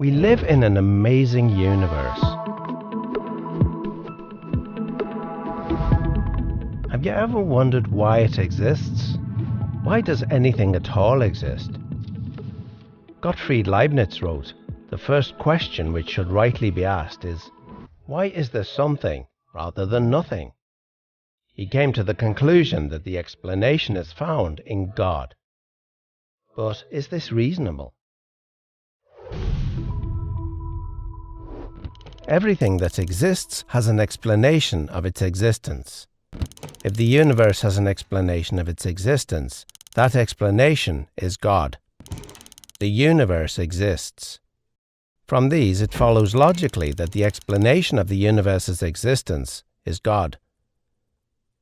We live in an amazing universe. Have you ever wondered why it exists? Why does anything at all exist? Gottfried Leibniz wrote, "The first question which should rightly be asked is, why is there something rather than nothing?" He came to the conclusion that the explanation is found in God. But is this reasonable? Everything that exists has an explanation of its existence. If the universe has an explanation of its existence, that explanation is God. The universe exists. From these, it follows logically that the explanation of the universe's existence is God.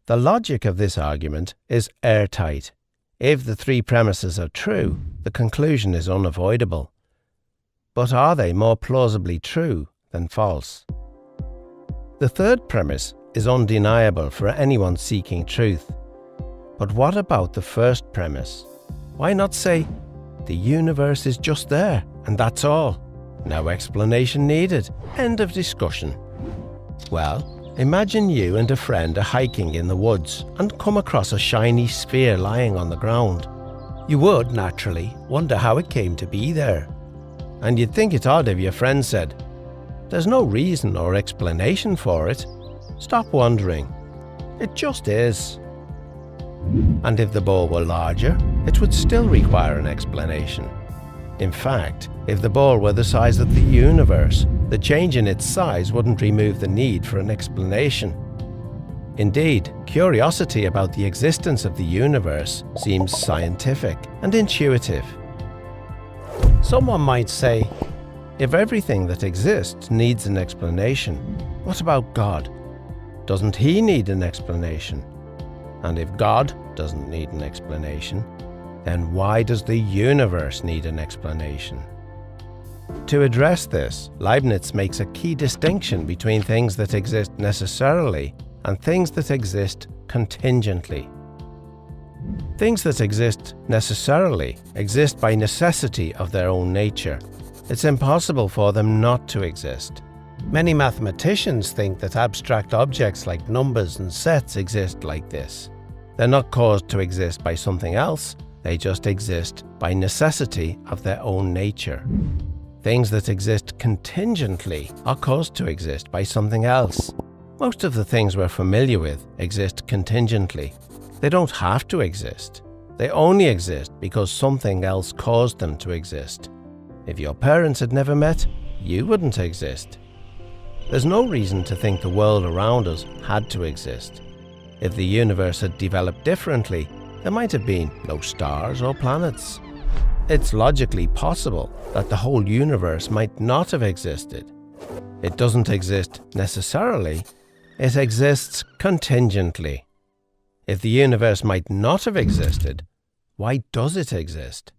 The logic of this argument is airtight. If the three premises are true, the conclusion is unavoidable. But are they more plausibly true than false? The third premise is undeniable for anyone seeking truth. But what about the first premise? Why not say, the universe is just there, and that's all? No explanation needed. End of discussion. Well, imagine you and a friend are hiking in the woods and come across a shiny sphere lying on the ground. You would, naturally, wonder how it came to be there. And you'd think it odd if your friend said, "There's no reason or explanation for it. Stop wondering. It just is." And if the ball were larger, it would still require an explanation. In fact, if the ball were the size of the universe, the change in its size wouldn't remove the need for an explanation. Indeed, curiosity about the existence of the universe seems scientific and intuitive. Someone might say, if everything that exists needs an explanation, what about God? Doesn't he need an explanation? And if God doesn't need an explanation, then why does the universe need an explanation? To address this, Leibniz makes a key distinction between things that exist necessarily and things that exist contingently. Things that exist necessarily exist by necessity of their own nature. It's impossible for them not to exist. Many mathematicians think that abstract objects like numbers and sets exist like this. They're not caused to exist by something else, they just exist by necessity of their own nature. Things that exist contingently are caused to exist by something else. Most of the things we're familiar with exist contingently. They don't have to exist. They only exist because something else caused them to exist. If your parents had never met, you wouldn't exist. There's no reason to think the world around us had to exist. If the universe had developed differently, there might have been no stars or planets. It's logically possible that the whole universe might not have existed. It doesn't exist necessarily, it exists contingently. If the universe might not have existed, why does it exist?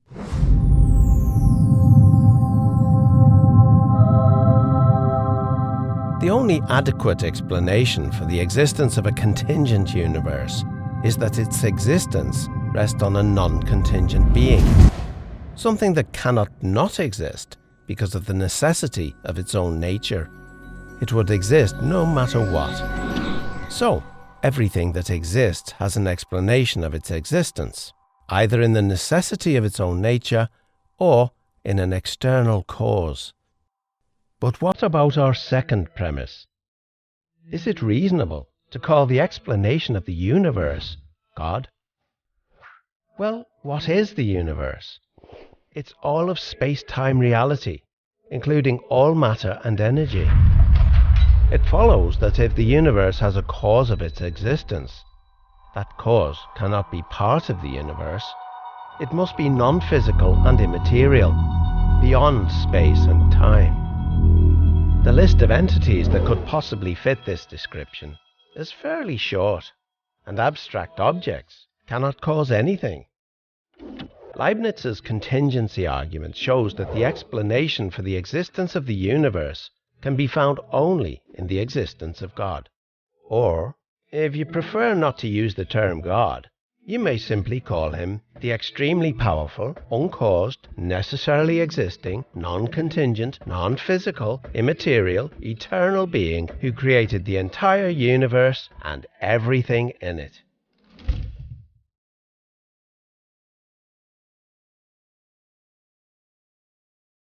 The only adequate explanation for the existence of a contingent universe is that its existence rests on a non-contingent being, something that cannot not exist because of the necessity of its own nature. It would exist no matter what. So, everything that exists has an explanation of its existence, either in the necessity of its own nature or in an external cause. But what about our second premise? Is it reasonable to call the explanation of the universe God? Well, what is the universe? It's all of space-time reality, including all matter and energy. It follows that if the universe has a cause of its existence, that cause cannot be part of the universe. It must be non-physical and immaterial, beyond space and time. The list of entities that could possibly fit this description is fairly short, and abstract objects cannot cause anything. Leibniz's contingency argument shows that the explanation for the existence of the universe can be found only in the existence of God. Or, if you prefer not to use the term God, You may simply call him the extremely powerful, uncaused, necessarily existing, non-contingent, non-physical, immaterial, eternal being who created the entire universe and everything in it.